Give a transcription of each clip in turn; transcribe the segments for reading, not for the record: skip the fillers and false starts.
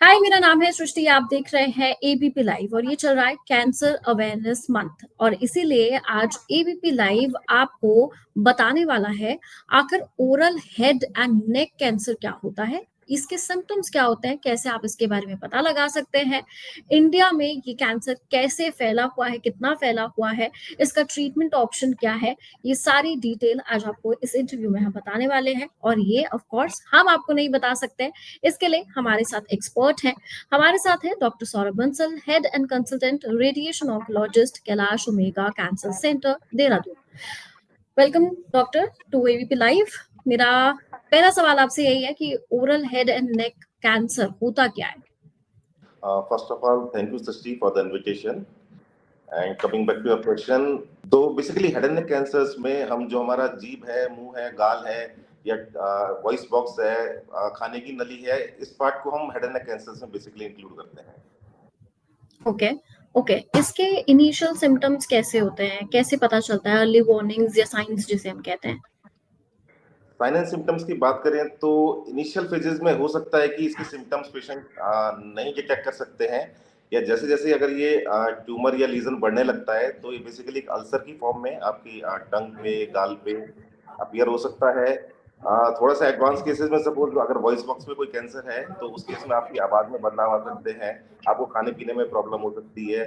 हाय, मेरा नाम है सृष्टि। आप देख रहे हैं एबीपी लाइव और ये चल रहा है कैंसर अवेयरनेस मंथ और इसीलिए आज एबीपी लाइव आपको बताने वाला है आखिर oral head and neck cancer क्या होता है, इसके सिम्टम्स क्या होते हैं, कैसे आप इसके बारे में पता लगा सकते हैं, इंडिया में ये कैंसर कैसे फैला हुआ है, कितना फैला हुआ है, इसका ट्रीटमेंट ऑप्शन क्या है। ये सारी डिटेल आज आपको इस इंटरव्यू में हम बताने वाले हैं और ये ऑफ कोर्स हम आपको नहीं बता सकते। इसके लिए हमारे साथ एक्सपर्ट हैं। हमारे साथ है doctor Saurabh Bansal, head and consultant radiation oncologist, Kailash Omega cancer centre, Dehradun. Welcome doctor to ABP live. मेरा पहला सवाल आपसे यही है कि oral head and neck cancer होता क्या है? First of all, thank you, Srishti, for the invitation. And coming back to your question, तो basically head and neck cancers में हम जो हमारा जीभ है, मुंह है, गाल है या वॉइस बॉक्स है, खाने की नली है, इस पार्ट को हम हेड एंड नेक कैंसर्स में बेसिकली इंक्लूड करते हैं। ओके, इसके इनिशियल सिम्टम्स कैसे होते हैं, कैसे पता चलता है, अर्ली वार्निंग्स या साइंस जिसे हम कहते हैं? साइन एंड सिम्टम्स की बात करें तो इनिशियल फेजेस में हो सकता है कि इसके सिम्टम्स पेशेंट नहीं डिटेक्ट कर सकते हैं, या जैसे जैसे अगर ये ट्यूमर या लीजन बढ़ने लगता है तो ये बेसिकली एक अल्सर की फॉर्म में आपकी टंग पे, गाल पे अपीयर हो सकता है। थोड़ा सा एडवांस केसेस में सपोज अगर वॉइस बॉक्स में कोई कैंसर है तो उस केस में आपकी आवाज में बदलाव आ सकते हैं, आपको खाने पीने में प्रॉब्लम हो सकती है,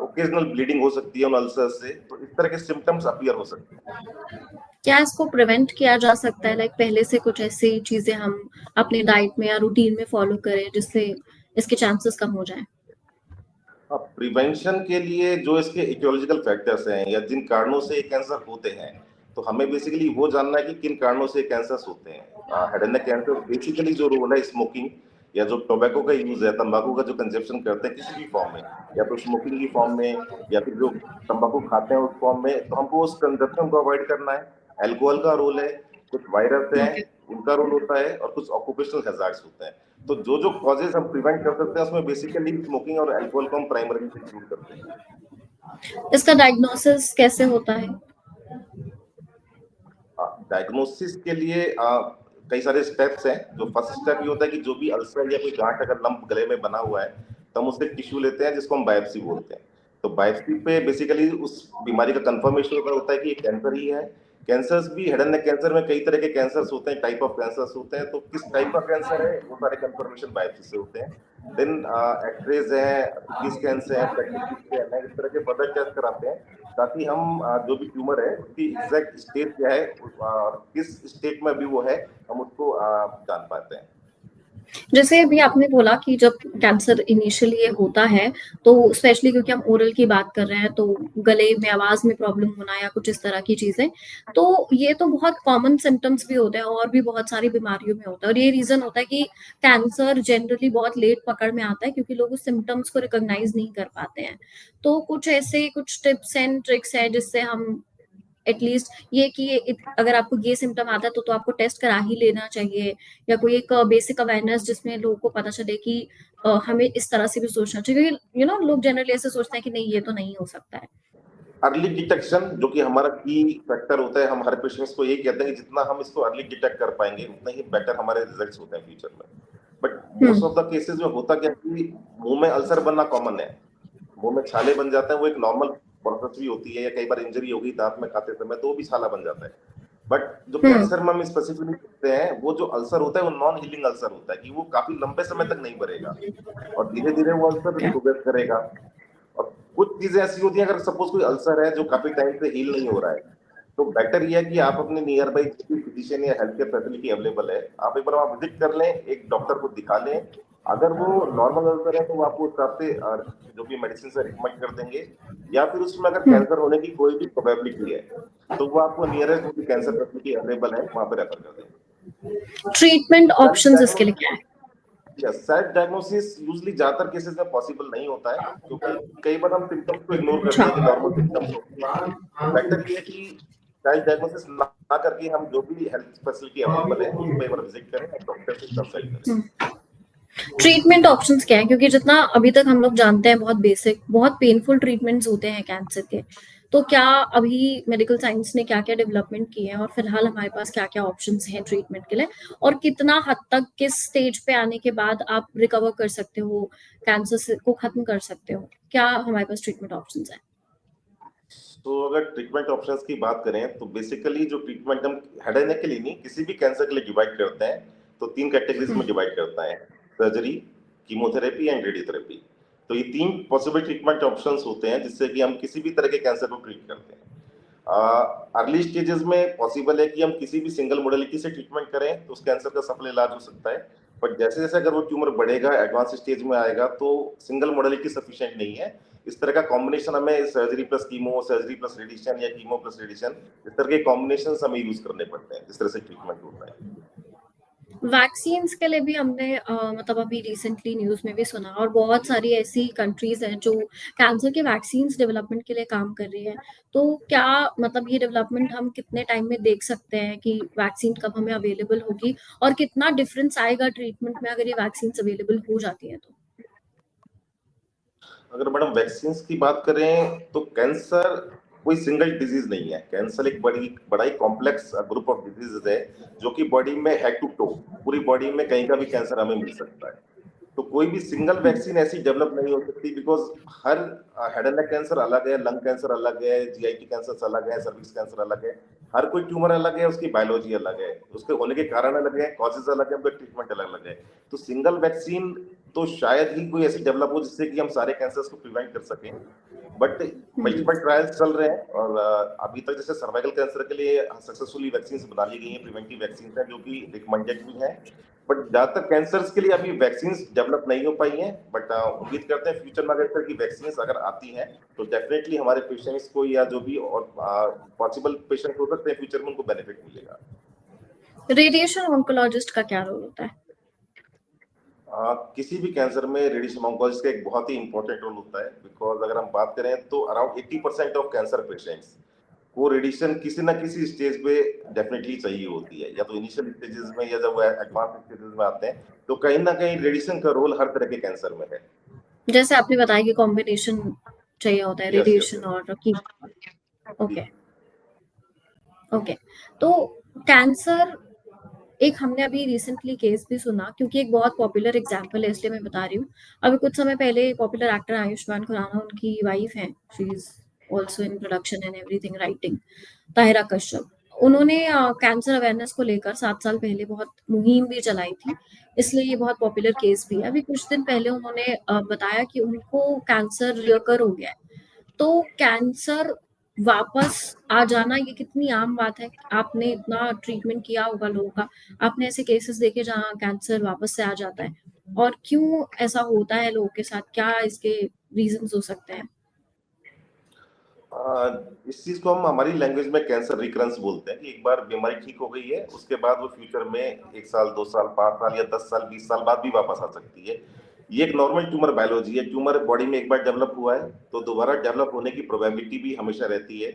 ओकेजनल ब्लीडिंग हो सकती है उन अल्सर से, तो इस तरह के सिम्टम्स अपीयर हो सकते हैं। क्या इसको प्रिवेंट किया जा सकता है, लाइक पहले से कुछ ऐसी चीजें हम अपने डाइट में या रूटीन में फॉलो करें जिससे इसके चांसेस कम हो जाएं? प्रिवेंशन के लिए जो इसके इकोलॉजिकल फैक्टर्स हैं या जिन कारणों से ये कैंसर होते हैं, तो हमें बेसिकली वो जानना है कि किन कारणों से कैंसर होते हैं। Head and neck cancer basically जो रोल है स्मोकिंग या जो टोबैको का यूज है, तंबाकू का जो कंजप्शन करते हैं किसी भी फॉर्म में, या तो स्मोकिंग की फॉर्म में या फिर जो तंबाकू खाते हैं उस फॉर्म में, तो हमको उस कंजप्शन को अवॉइड करना है। एल्कोहल का रोल है, कुछ वायरस है उनका रोल होता है, और कुछ ऑक्यूपेशनल हैजार्ड्स होते हैं। तो जो जो कॉजेज हम प्रिवेंट कर सकते हैं उसमें बेसिकली स्मोकिंग और अल्कोहल को हम प्राइमरी इंक्लूड करते हैं। इसका डायग्नोसिस कैसे होता है? डायग्नोसिस के लिए कई सारे स्टेप्स हैं। जो फर्स्ट स्टेप ये होता है कि जो भी अल्सर या कोई गांठ अगर लंप गले में बना हुआ है तो हम उससे टिश्यू लेते हैं जिसको हम बायोप्सी बोलते हैं। तो बायोप्सी पे बेसिकली उस बीमारी का कंफर्मेशन होता है कि ये कैंसर ही है। कैंसर्स भी, हेड एंड नेक कैंसर में कई तरह के कैंसर्स होते हैं, टाइप ऑफ कैंसर्स होते हैं, तो किस टाइप का कैंसर है वो सारे कंफर्मेशन बायोप्सी से होते हैं। देन एक्सरेज हैं, सीटी स्कैन्स हैं, इस तरह के फर्दर टेस्ट कराते हैं ताकि हम जो भी ट्यूमर है उसकी एग्जैक्ट स्टेट क्या है और किस स्टेट में भी वो है हम उसको जान पाते हैं। जैसे अभी आपने बोला कि जब कैंसर इनिशियली ये होता है तो स्पेशली क्योंकि हम ओरल की बात कर रहे हैं तो गले में आवाज में प्रॉब्लम होना या कुछ इस तरह की चीजें, तो ये तो बहुत कॉमन सिम्टम्स भी होते हैं और भी बहुत सारी बीमारियों में होता है और ये रीजन होता है कि कैंसर जनरली बहुत लेट पकड़ में आता है क्योंकि लोग उस सिम्टम्स को रिकॉग्नाइज नहीं कर पाते हैं। तो कुछ ऐसे कुछ टिप्स एंड ट्रिक्स है जिससे हम एटलीस्ट ये कि अगर आपको ये सिम्टम आता है तो आपको टेस्ट करा ही लेना चाहिए, या कोई एक बेसिक अवेयरनेस जिसमें लोगों को पता चले कि हमें इस तरह से भी सोचना चाहिए, क्योंकि लोग जनरली ऐसे सोचते हैं कि नहीं ये तो नहीं हो सकता है। अर्ली डिटेक्शन जो कि हमारा की फैक्टर होता है, हम हर पेशेंट्स को यही कहते हैं कि जितना हम इसको अर्ली डिटेक्ट कर पाएंगे उतना ही बेटर हमारे रिजल्ट्स होते हैं फ्यूचर में। But most of the cases में होता क्या है कि मुंह में अल्सर बनना कॉमन है, मुंह में छाले बन जाते हैं, वो एक नॉर्मल प्रोसेस भी होती है, या कई बार इंजरी होगी दांत में खाते समय तो वो भी छाला बन जाता है। बट जो कैंसर में हम स्पेसिफिकली देखते हैं वो जो अल्सर होता है वो नॉन हीलिंग अल्सर होता है कि वो काफी लंबे समय तक नहीं बढ़ेगा और धीरे धीरे वो अल्सर प्रोग्रेस करेगा। और कुछ चीजें ऐसी होती हैं, अगर सपोज कोई अल्सर है जो काफी टाइम से हील नहीं हो रहा है, तो बेटर ये है कि आप अपने नियर बाई फिजिशियन या हेल्थ केयर फैसिलिटी अवेलेबल है, आप एक बार वहां विजिट कर लें, एक डॉक्टर को दिखा लें। अगर वो नॉर्मल अल्सर है तो वो आपको उस हिसाब से जो भी मेडिसिन से रिकमेंड कर देंगे, या फिर उसमें अगर कैंसर होने की कोई भी प्रोबेबिलिटी है तो वो आपको नियरेस्ट जो भी कैंसर फैसिलिटी अवेलेबल है वहां पर रेफर कर देंगे। ट्रीटमेंट ऑप्शंस इसके लिए क्या है? सेल्फ डायग्नोसिस यूजुअली ज्यादातर केसेस में पॉसिबल नहीं होता है क्योंकि कई बार हम सिम्टम्स को इग्नोर करते हैं कि नॉर्मल सिम्टम्स होते हैं। बेटर ये है कि सेल्फ डायग्नोसिस ना करके हम जो भी हेल्थ फैसिलिटी अवेलेबल है उस पर एक बार विजिट करें और डॉक्टर से कंसल्ट करें। ट्रीटमेंट ऑप्शंस क्या है? क्योंकि जितना अभी तक हम लोग जानते हैं बहुत बेसिक, बहुत पेनफुल ट्रीटमेंट्स होते हैं कैंसर के। तो क्या अभी मेडिकल साइंस ने क्या-क्या डेवलपमेंट किए हैं और फिलहाल हमारे पास क्या-क्या ऑप्शंस हैं ट्रीटमेंट के लिए? और कितना हद तक किस स्टेज पे आने के बाद आप रिकवर कर सकते हो, कैंसर से को खत्म कर सकते हो? क्या हमारे पास ट्रीटमेंट ऑप्शंस हैं? तो अगर ट्रीटमेंट ऑप्शंस की बात करें तो बेसिकली जो ट्रीटमेंट हम हेड एंड नेक के लिए नहीं, किसी भी कैंसर के लिए डिवाइड करते हैं, तो 3 कैटेगरीज हुँ, में डिवाइड करते हैं, सर्जरी, कीमोथेरेपी एंड रेडियोथेरेपी। तो ये 3 पॉसिबल ट्रीटमेंट ऑप्शंस होते हैं जिससे कि हम किसी भी तरह के कैंसर को ट्रीट करते हैं। अर्ली स्टेजेस में पॉसिबल है कि हम किसी भी सिंगल मोडेलिटी से ट्रीटमेंट करें तो उस कैंसर का सफल इलाज हो सकता है। बट जैसे जैसे अगर वो ट्यूमर बढ़ेगा, एडवांस स्टेज में आएगा, तो सिंगल मोडेलिटी सफिशिएंट नहीं है। इस तरह का कॉम्बिनेशन हमें surgery plus chemo, surgery plus radiation या कीमो प्लस रेडिएशन, इस तरह के कॉम्बिनेशन हमें यूज करने पड़ते हैं जिस तरह से ट्रीटमेंट होता है। वैक्सीन्स के लिए भी हमने मतलब अभी रिसेंटली न्यूज़ में भी सुना और बहुत सारी ऐसी कंट्रीज़ हैं जो कैंसर के वैक्सीन्स डेवलपमेंट के लिए काम कर रही हैं। तो क्या मतलब ये डेवलपमेंट हम कितने टाइम में देख सकते हैं कि वैक्सीन कब हमें अवेलेबल होगी और कितना डिफरेंस आएगा ट्रीटमेंट में अगर ये वैक्सीन्स अवेलेबल हो जाती हैं तो? अगर मैडम वैक्सीन की बात करें तो कैंसर कोई सिंगल डिजीज नहीं है। कैंसर एक बड़ा ही कॉम्प्लेक्स ग्रुप ऑफ डिजीजेज है जो कि बॉडी में हेड टू टो, पूरी बॉडी में कहीं का भी कैंसर हमें मिल सकता है। तो कोई भी सिंगल हुँ, वैक्सीन ऐसी डेवलप नहीं हो सकती, because her head and neck cancer अलग है, लंग कैंसर अलग है, जीआईटी कैंसर अलग है, सर्विक्स कैंसर अलग है। हर कोई ट्यूमर अलग है, उसकी बायोलॉजी अलग है, उसके होने के कारण अलग है, कॉजेज अलग है, उनका ट्रीटमेंट अलग अलग है। तो सिंगल वैक्सीन तो शायद ही कोई ऐसी डेवलप हो जिससे कि हम सारे कैंसर्स को प्रिवेंट कर सकें। But hmm. मल्टीपल ट्रायल्स चल रहे हैं और अभी तक जैसे सर्वाइकल कैंसर के लिए सक्सेसफुली वैक्सीन बना ली गई हैं, प्रिवेंटिव वैक्सीन है जो कि रिकमेंडेड भी है। बट ज्यादातर कैंसर्स के लिए अभी वैक्सीन डेवलप नहीं हो पाई हैं। बट उम्मीद करते हैं फ्यूचर में अगर इस तरह की वैक्सीन अगर आती हैं तो डेफिनेटली हमारे पेशेंट्स को या जो भी और पॉसिबल पेशेंट हो सकते हैं फ्यूचर में उनको बेनिफिट मिलेगा। रेडिएशन ऑन्कोलॉजिस्ट का क्या रोल होता है? किसी भी कैंसर में रेडिएशन ऑन्कोलॉजिस्ट का एक बहुत ही इंपॉर्टेंट रोल होता है, बिकॉज अगर हम बात करें तो अराउंड 80% ऑफ कैंसर पेशेंट्स को रेडिएशन किसी ना किसी स्टेज पे डेफिनेटली चाहिए होती है, या तो इनिशियल स्टेजेस में या जब वो एडवांस स्टेजेस में आते हैं, तो कहीं ना कहीं रेडिएशन का रोल हर तरह के कैंसर में है। जैसे आपने बताया कि कॉम्बिनेशन चाहिए होता है यस यस रेडिएशन यस। और कीमो। Okay, okay. तो कैंसर एक हमने अभी रिसेंटली केस भी सुना क्योंकि एक बहुत पॉपुलर एग्जांपल है इसलिए मैं बता रही हूँ। अभी कुछ समय पहले पॉपुलर एक्टर आयुष्मान खुराना उनकी वाइफ हैं, she is also in production and everything writing, Tahira Kashyap. उन्होंने कैंसर अवेयरनेस को लेकर 7 साल पहले बहुत मुहिम भी चलाई थी, इसलिए ये बहुत पॉपुलर केस भी है। अभी कुछ दिन पहले उन्होंने बताया कि उनको कैंसर रिओकर हो गया है। तो कैंसर वापस आ जाना ये कितनी आम बात है? आपने इतना ट्रीटमेंट किया होगा लोगों का, आपने ऐसे केसेस देखे जहाँ कैंसर वापस से आ जाता है और क्यों ऐसा होता है लोगों के साथ? क्या इसके रीज़न्स हो सकते हैं? इस चीज को हम हमारी लैंग्वेज में कैंसर रिकरेंस बोलते हैं कि एक बार बीमारी ठीक हो गई है उसके बाद वो फ्यूचर में 1 साल 2 साल 5 साल या 10 साल 20 साल बाद भी वापस आ सकती है। ये एक नॉर्मल ट्यूमर बायोलॉजी है। ट्यूमर बॉडी में एक बार डेवलप हुआ है तो दोबारा डेवलप होने की प्रोबेबिलिटी भी हमेशा रहती है।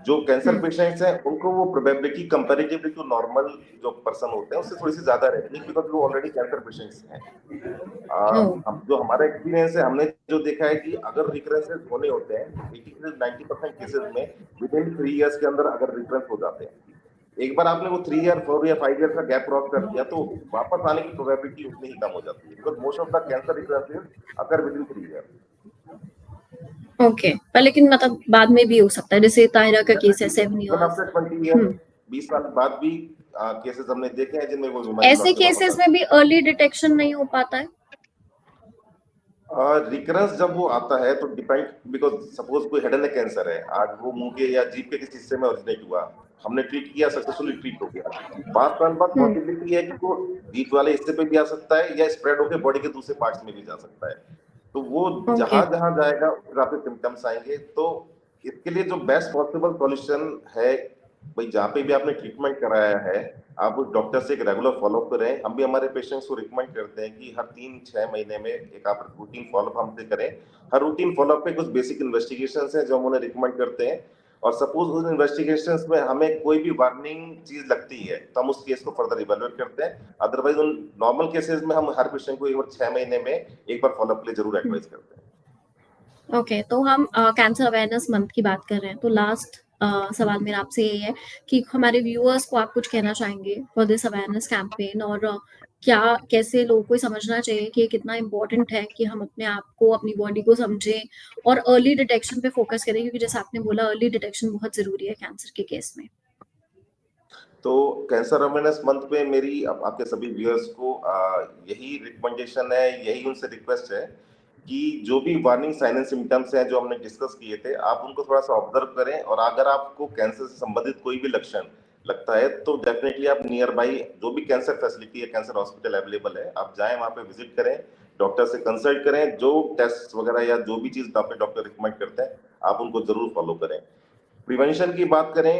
जो कैंसर हुँ, पेशेंट्स हैं उनको वो प्रोबेबिलिटी कंपैरेटिवली टू नॉर्मल जो पर्सन होते हैं उससे थोड़ी सी ज्यादा रहती है, बिकॉज वो ऑलरेडी कैंसर पेशेंट्स हैं। ओह! हम जो हमारा एक्सपीरियंस है, हमने जो देखा है कि अगर रिकरेंसेस होने होते हैं 80 से 90% केसेस में विद इन 3 इयर्स के अंदर अगर रिकरेंस हो जाते हैं। एक बार आपने वो 3 ईयर 4 या 5 ईयर का गैप क्रॉस कर दिया तो वापस आने की प्रोबेबिलिटी उतनी ही कम हो जाती है, because most of the cancer recurrences occur within 3 year. Okay, पर लेकिन मतलब बाद में भी हो सकता है, जैसे ताहिरा का केस है definitely 7 even years. After 20 year, हुँ, 20 साल बाद भी केसेस हमने देखे हैं जिनमें वो बीमारी ऐसे लौट के वापस केसेस आती में भी अर्ली डिटेक्शन नहीं हो पाता है? रिकरेंस जब वो आता है तो डिपेंड, बिकॉज सपोज कोई हेड एंड नेक कैंसर है, आज वो मुंह के या जीभ के किसी हिस्से में ओरिजिनेट हुआ, हमने ट्रीट किया, सक्सेसफुली ट्रीट हो गया। 5 साल बाद हुँ, पॉसिबिलिटी है कि वो जीभ वाले हिस्से पे भी आ सकता है या स्प्रेड होकर बॉडी के दूसरे पार्ट्स में भी जा सकता है। तो वो ओके, जहां जहां जाएगा उस हिसाब से सिम्टम्स आएंगे। तो इसके लिए जो बेस्ट पॉसिबल सॉल्यूशन है, भाई जहाँ पे भी आपने ट्रीटमेंट कराया है आप उस डॉक्टर से एक रेगुलर फॉलोअप करें। हम भी हमारे पेशेंट्स को रिकमेंड करते हैं कि हर 3-6 महीने में एक आप रूटीन फॉलोअप हमसे करें। हर रूटीन फॉलोअप पे कुछ बेसिक इन्वेस्टिगेशन है जो हम उन्हें रिकमेंड करते हैं। और सपोज उस इन्वेस्टिगेशंस में हमें कोई भी वार्निंग चीज लगती है तो हम उस केस को फर्दर इवेलुएट करते हैं। अदरवाइज उन नॉर्मल केसेस में हम हर पेशेंट को एक बार 6 महीने में एक बार फॉलोअप के लिए जरूर एडवाइस करते हैं। ओके, तो हम कैंसर अवेयरनेस मंथ की बात कर रहे हैं, तो लास्ट सवाल मेरा आपसे यही है कि हमारे व्यूअर्स को आप कुछ कहना चाहेंगे फॉर दिस अवेयरनेस कैंपेन, और क्या कैसे लोगों को समझना चाहिए कि ये कितना इम्पोर्टेंट है कि हम अपने आप को, अपनी बॉडी को समझें और अर्ली डिटेक्शन पे फोकस करें, क्योंकि जैसे आपने बोला अर्ली डिटेक्शन बहुत जरूरी है कैंसर के केस में। तो कैंसर अवेयरनेस मंथ पे मेरी आपके सभी व्यूअर्स को यही रिकमेंडेशन है, यही उनसे रिक्वेस्ट है कि जो भी वार्निंग साइन एंड सिम्टम्स हैं जो हमने डिस्कस किए थे, आप उनको थोड़ा सा ऑब्जर्व करें, और अगर आपको कैंसर से संबंधित कोई भी लक्षण लगता है तो डेफिनेटली आप नियर बाई जो भी कैंसर फैसिलिटी है, कैंसर हॉस्पिटल अवेलेबल है, आप जाएं, वहां पे विजिट करें, डॉक्टर से कंसल्ट करें, जो टेस्ट वगैरह या जो भी चीज डॉक्टर रिकमेंड करते हैं आप उनको जरूर फॉलो करें। प्रिवेंशन की बात करें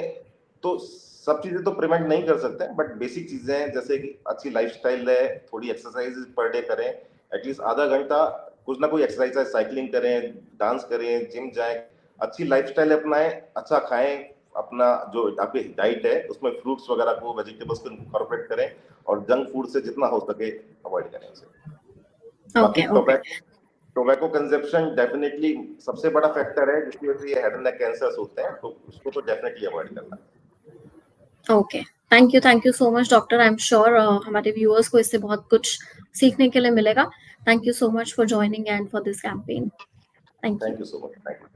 तो सब चीजें तो प्रिवेंट नहीं कर सकते, बट बेसिक चीजें हैं जैसे कि अच्छी लाइफस्टाइल है, थोड़ी एक्सरसाइज पर डे करें, एटलीस्ट आधा घंटा कुछ ना कोई एक्सरसाइज, साइकिलिंग करें, डांस करें, जिम जाएं, अच्छी लाइफस्टाइल अपनाएं, अच्छा खाएं, अपना जो आपकी डाइट है उसमें फ्रूट्स वगैरह को, वेजिटेबल्स को इनकॉर्पोरेट करें, और जंक फूड से जितना हो सके अवॉइड करें उसे। बाकी टोबैको कंजप्शन डेफिनेटली सबसे बड़ा फैक्टर है जिसकी वजह से ये हेड एंड नेक कैंसर्स होते हैं, तो उसको तो डेफिनेटली अवॉइड करना है। Okay, thank you so much doctor. I am sure हमारे व्यूअर्स को इससे बहुत कुछ सीखने के लिए मिलेगा। Thank you so much for joining and for this campaign. Thank you so much. Thank you.